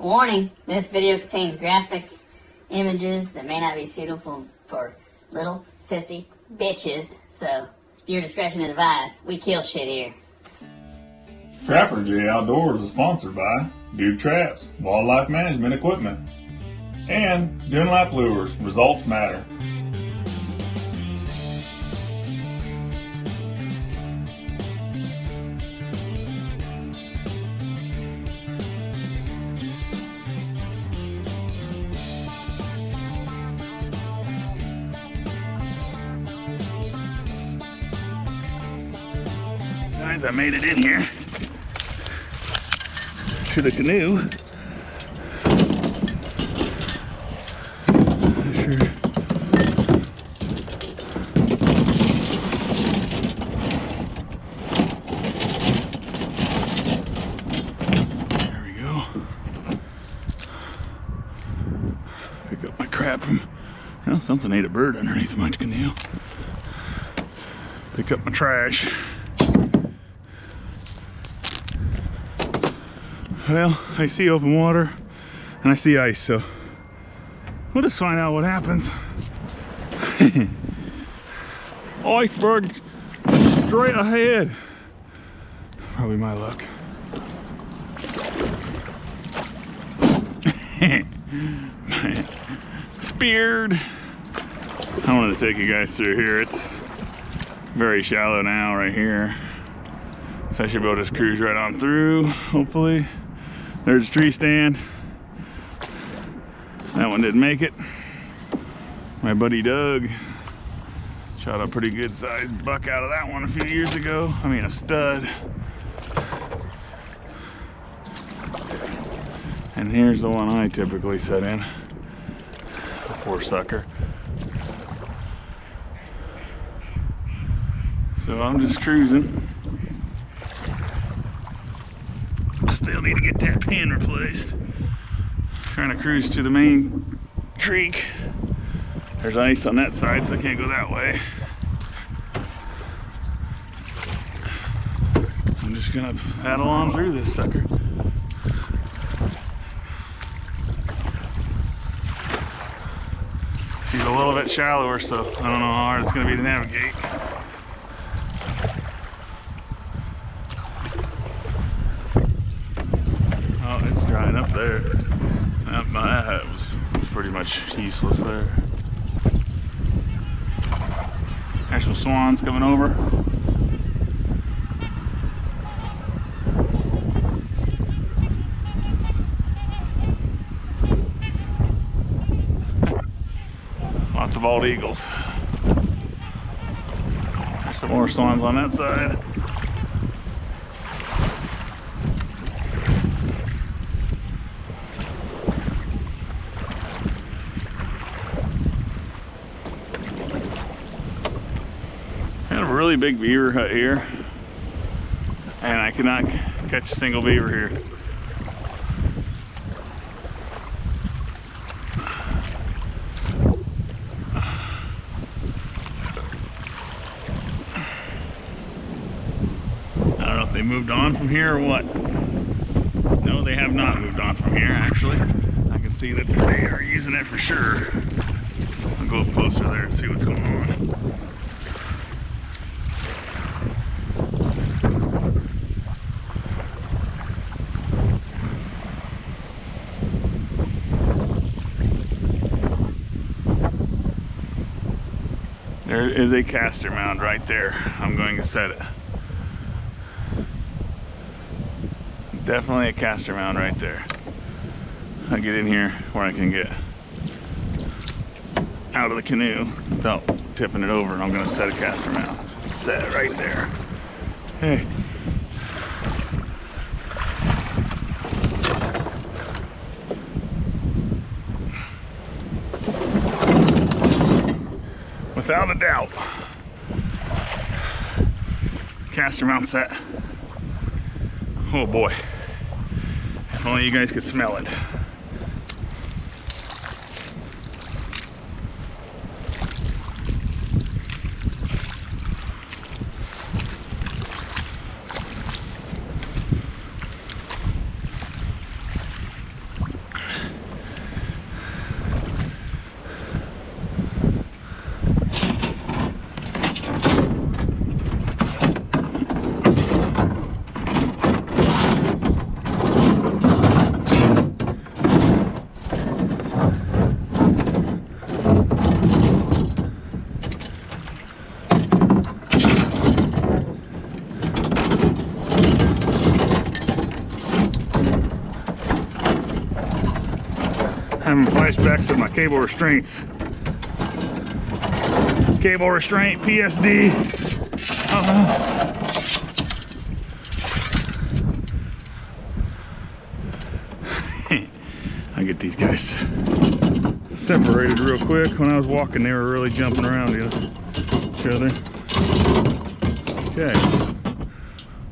Warning, this video contains graphic images that may not be suitable for little sissy bitches, so viewer discretion is advised. We kill shit here. Trapper'S Outdoors is sponsored by Beaver Traps, Wildlife Management Equipment, and Dunlap Lures. Results matter. Guys, I made it in here to the canoe. Sure. There we go. Pick up my crap from, well, something ate a bird underneath my canoe. Pick up my trash. Well, I see open water and I see ice, so we'll just find out what happens. Iceberg straight ahead. Probably my luck. Man, speared. I wanted to take you guys through here. It's very shallow now right here, so I should be able to just cruise right on through, hopefully. There's a tree stand. That one didn't make it. My buddy Doug shot a pretty good sized buck out of that one a few years ago. I mean, a stud. And here's the one I typically set in. Poor sucker. So I'm just cruising. Still need to get that pin replaced. Trying to cruise to the main creek. There's ice on that side, so I can't go that way. I'm just gonna paddle on through this sucker. She's a little bit shallower, so I don't know how hard it's gonna be to navigate. It's drying up there. My hat was pretty much useless there. There's some swans coming over. Lots of bald eagles. There's some more swans on that side. Really big beaver hut here, and I cannot catch a single beaver here. I don't know if they moved on from here or what. No, they have not moved on from here, actually. I can see that they are using it for sure. I'll go up closer there and see what's going on. There is a caster mound right there. I'm going to set it. Definitely a caster mound right there. I'll get in here where I can get out of the canoe without tipping it over, and I'm going to set a caster mound. Set it right there. Hey. Without a doubt. Caster mount set. Oh boy. If only you guys could smell it. Having flashbacks of my cable restraints. Cable restraint, PSD. I get these guys separated real quick. When I was walking, they were really jumping around each other. Okay,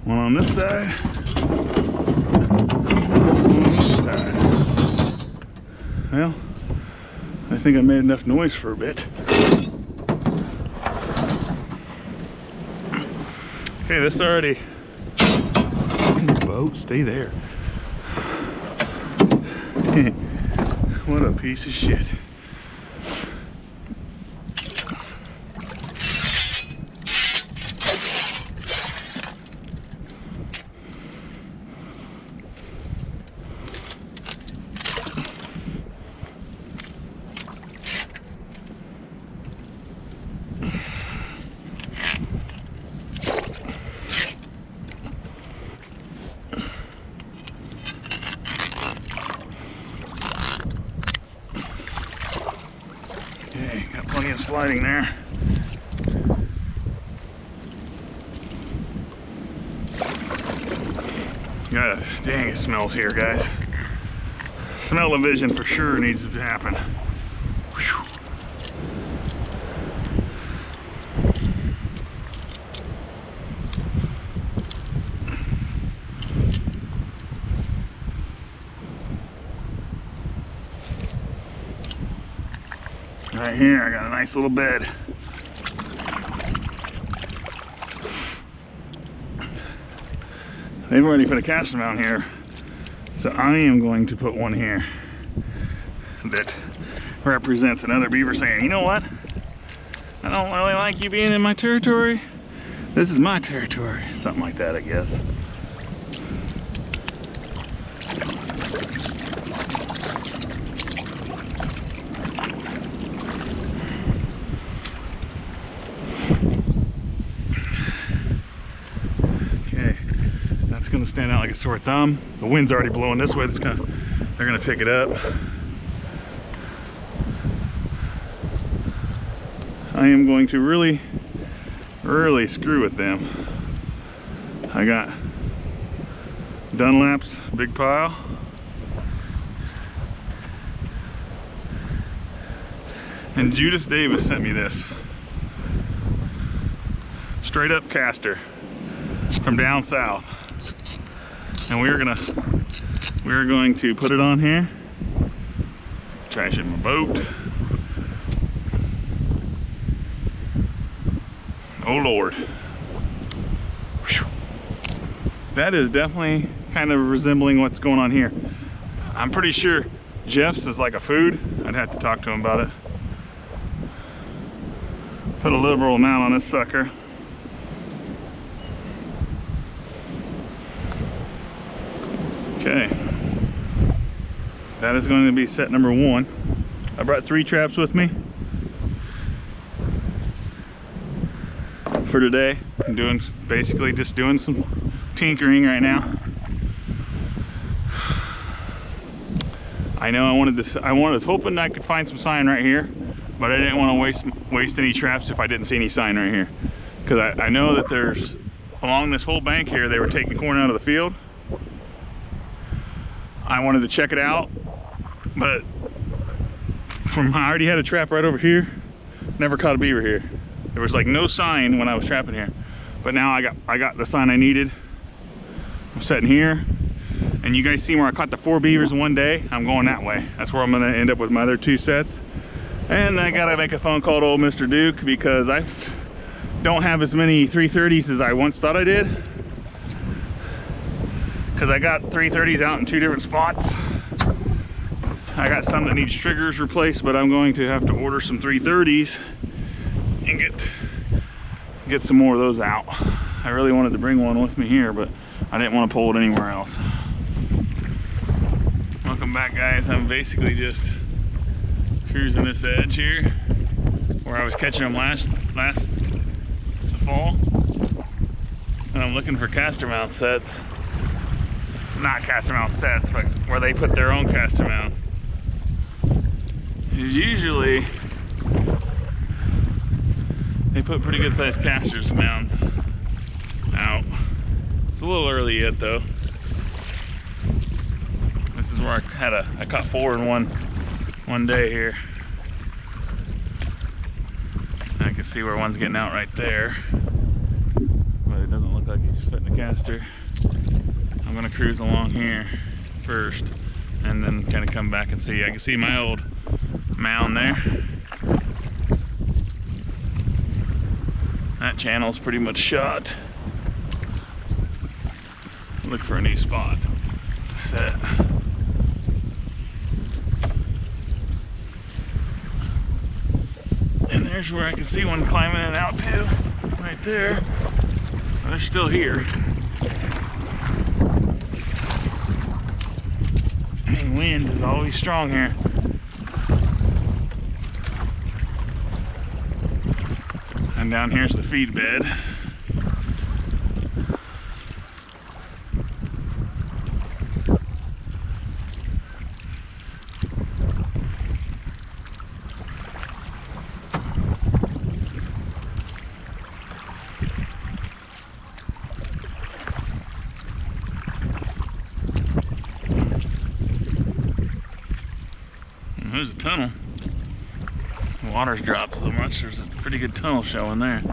one on this side, one on this side. Well, I think I made enough noise for a bit. Okay, this already. Boat, stay there. What a piece of shit. Okay, got plenty of sliding there. God, dang, it smells here, guys. Smell-o-vision for sure needs to happen. Whew. Right here, I got a nice little bed. They've already put a castor mount here, so I am going to put one here that represents another beaver saying, you know what? I don't really like you being in my territory. This is my territory. Something like that, I guess. Going to stand out like a sore thumb. The wind's already blowing this way. They're going to pick it up. I am going to really screw with them. I got Dunlap's big pile. And Judith Davis sent me this. Straight up caster from down south. And we're going to put it on here. Trash in my boat. Oh Lord. Whew. That is definitely kind of resembling what's going on here. I'm pretty sure Jeff's is like a food. I'd have to talk to him about it. Put a liberal amount on this sucker. Okay, that is going to be set number 1. I brought 3 traps with me for today. I'm basically just doing some tinkering right now. I know I was hoping I could find some sign right here, but I didn't want to waste any traps if I didn't see any sign right here, because I know that there's along this whole bank here they were taking corn out of the field. I wanted to check it out, but I already had a trap right over here. Never caught a beaver here. There was like no sign when I was trapping here, but now I got the sign I needed. I'm sitting here, and you guys see where I caught the 4 beavers in one day. I'm going that way. That's where I'm going to end up with my other 2 sets. And I gotta make a phone call to old Mr. Duke because I don't have as many 330s as I once thought I did. Because I got 330s out in 2 different spots. I got some that needs triggers replaced, but I'm going to have to order some 330s and get some more of those out. I really wanted to bring one with me here, but I didn't want to pull it anywhere else. Welcome back, guys. I'm basically just cruising this edge here where I was catching them last fall, and I'm looking for castor mount sets. Not castor mount sets, but where they put their own castor mounts. is usually they put pretty good sized casters mounds out. It's a little early yet though. This is where I caught 4 in one day here. I can see where one's getting out right there, but it doesn't look like he's fitting the caster. I'm gonna cruise along here first and then kind of come back and see. I can see my old mound there. That channel's pretty much shot. Look for a new spot to set. And there's where I can see one climbing it out too, right there. They're still here. And wind is always strong here. And down here's the feed bed. And there's a tunnel. The water's dropped so much, there's a pretty good tunnel showing there.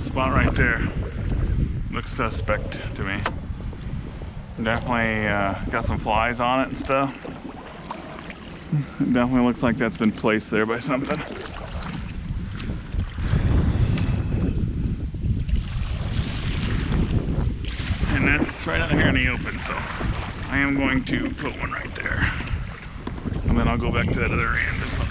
Spot right there looks suspect to me. Definitely got some flies on it and stuff. It definitely looks like that's been placed there by something. And that's right out here in the open, so I am going to put one right there. And then I'll go back to that other end and put one.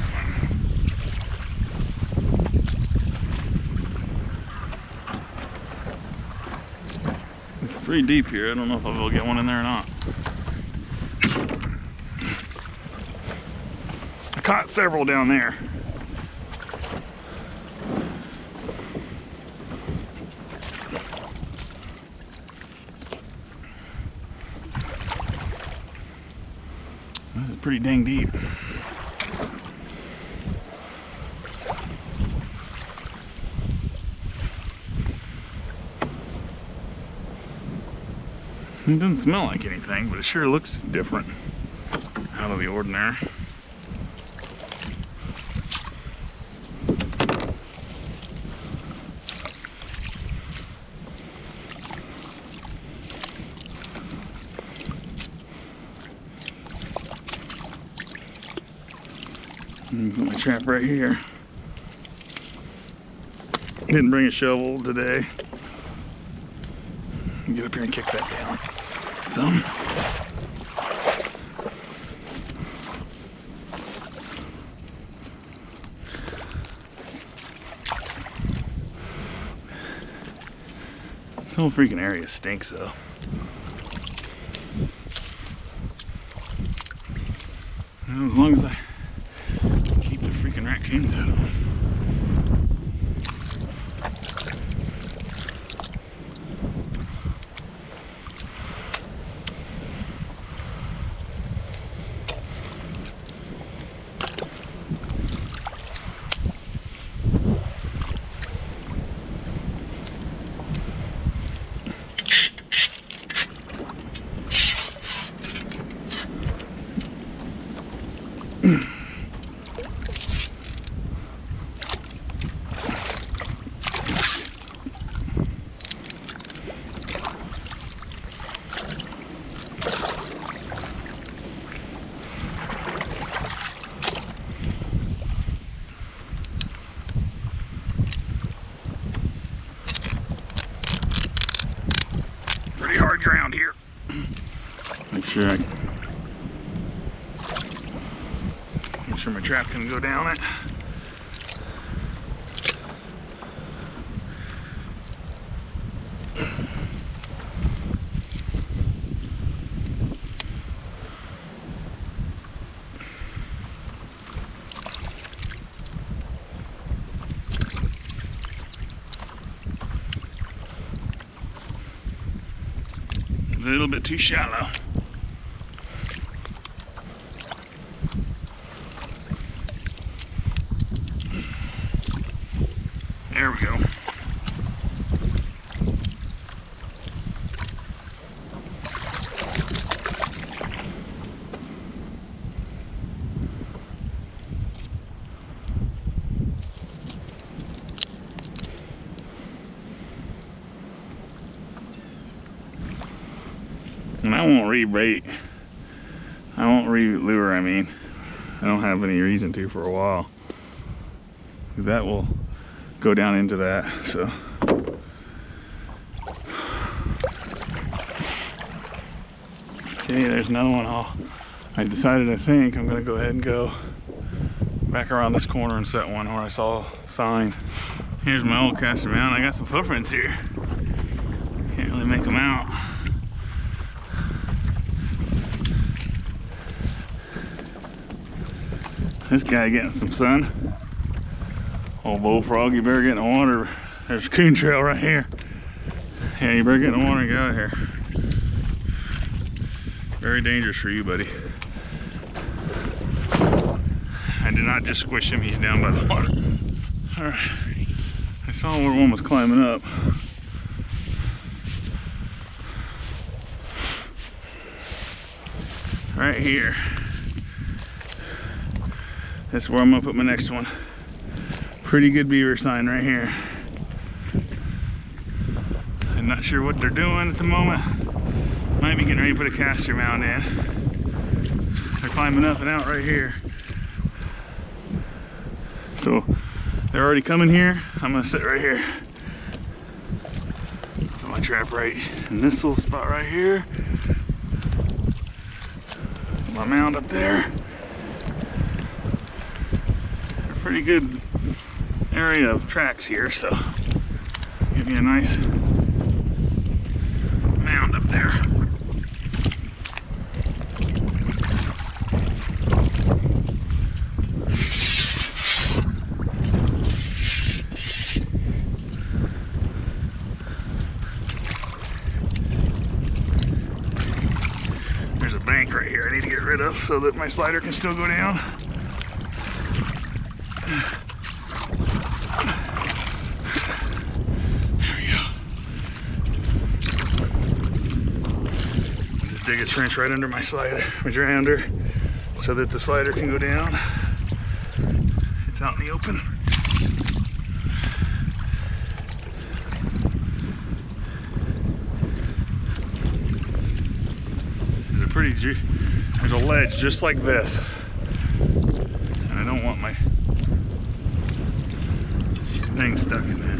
Pretty deep here. I don't know if I'll be able to get one in there or not. I caught several down there. This is pretty dang deep. It doesn't smell like anything, but it sure looks different, out of the ordinary. Put my trap right here. Didn't bring a shovel today. Get up here and kick that down. Some. This whole freaking area stinks though. And as long as I keep the freaking raccoons out of them. hard ground here. Make sure my trap can go down it. A little bit too shallow. There we go. And I won't re-bait. I won't re-lure, I mean. I don't have any reason to for a while. Because that will go down into that, so. Okay, there's another one. I decided, I think, I'm gonna go ahead and go back around this corner and set one where I saw a sign. Here's my old caster mount. I got some footprints here. Can't really make them out. This guy getting some sun. Old bullfrog, you better get in the water. There's a coon trail right here. Yeah, you better get in the water and get out of here. Very dangerous for you, buddy. I did not just squish him, he's down by the water. Alright, I saw where one was climbing up. Right here. That's where I'm gonna put my next one. Pretty good beaver sign right here. I'm not sure what they're doing at the moment. Might be getting ready to put a caster mount in. They're climbing up and out right here. So they're already coming here. I'm gonna sit right here. Put my trap right in this little spot right here. Put my mount up there. Pretty good area of tracks here, so give me a nice mound up there. There's a bank right here I need to get rid of so that my slider can still go down. Dig a trench right under my slider, my drowner, so that the slider can go down. It's out in the open. There's a ledge just like this, and I don't want my thing stuck in that.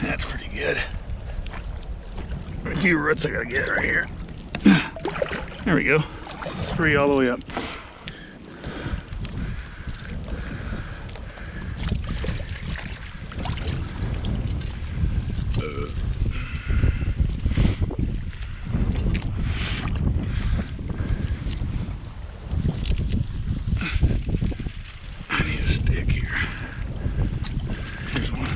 That's pretty good. A few roots I gotta get right here. There we go. It's free all the way up. I need a stick here. Here's one.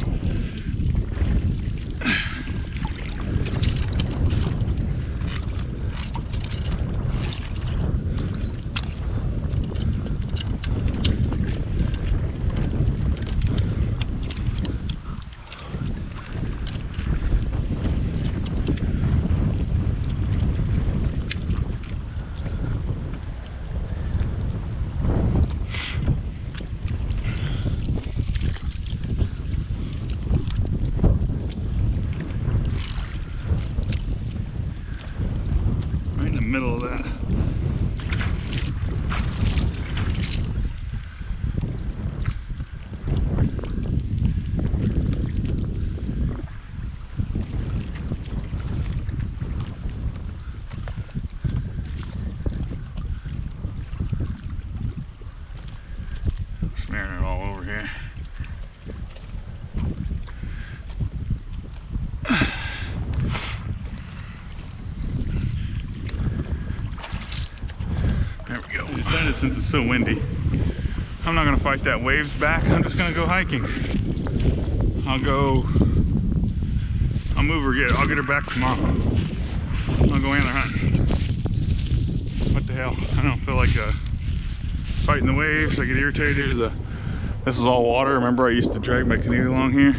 smearing it all over here. There we go. I decided since it's so windy, I'm not gonna fight that waves back. I'm just gonna go hiking. I'll move her, I'll get her back tomorrow. I'll go antler hunting. What the hell? I don't feel like fighting the waves. I get irritated. This is all water. Remember I used to drag my canoe along here?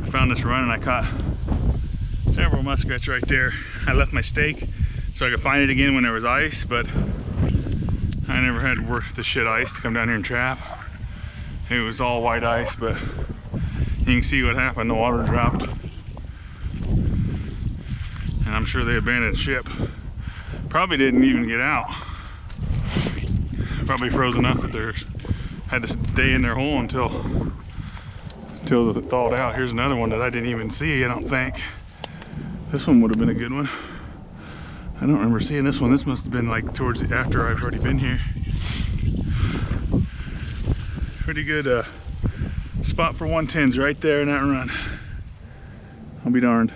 I found this run and I caught several muskrats right there. I left my stake so I could find it again when there was ice, but I never had worth the shit ice to come down here and trap. It was all white ice, but you can see what happened. The water dropped. And I'm sure they abandoned ship. Probably didn't even get out. Probably froze enough that they had to stay in their hole until it thawed out. Here's another one that I didn't even see, I don't think. This one would have been a good one. I don't remember seeing this one. This must have been like towards after I've already been here. Pretty good spot for 110s right there in that run. I'll be darned.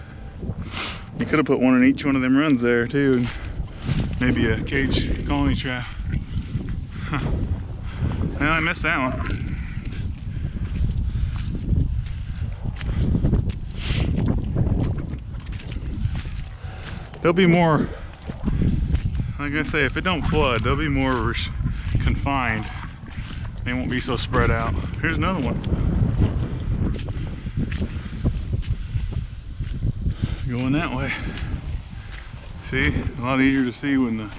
You could have put one in each one of them runs there too, and maybe a cage colony trap. Huh. Well, I missed that one. There'll be more, like I say, if it don't flood, they'll be more confined. They won't be so spread out. Here's another one. Going that way. See, a lot easier to see when the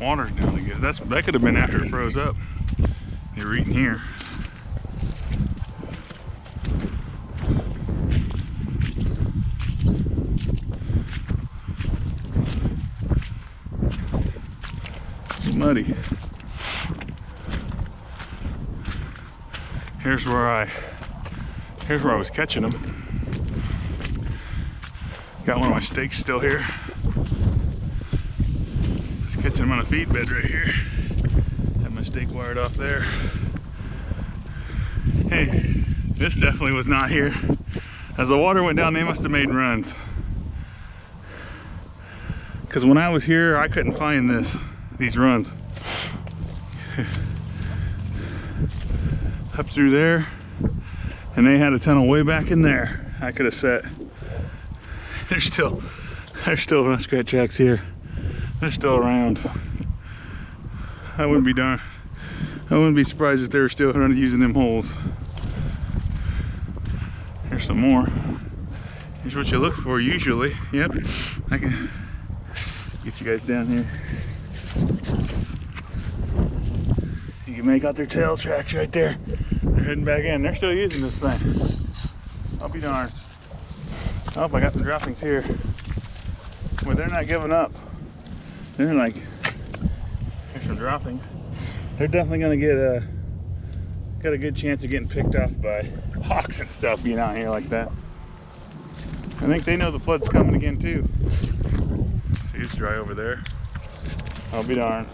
water's down again. That could have been after it froze up. They were eating here. It's muddy. Here's where I was catching them. Got one of my stakes still here. Just catching them on a feed bed right here. Have my stake wired off there. Hey, this definitely was not here. As the water went down, they must have made runs. Because when I was here, I couldn't find these runs. Up through there, and they had a tunnel way back in there. I could have set. There's still muskrat tracks here. They're still around. I wouldn't be surprised if they were still using them holes. Here's some more. Here's what you look for usually. Yep, I can get you guys down here. You can make out their tail tracks right there. They're heading back in. They're still using this thing. I'll be darned. Oh, I got some droppings here. Well, they're not giving up. They're like, here's some droppings. They're definitely gonna got a good chance of getting picked off by hawks and stuff being out here like that. I think they know the flood's coming again too. See, it's dry over there. I'll be darned.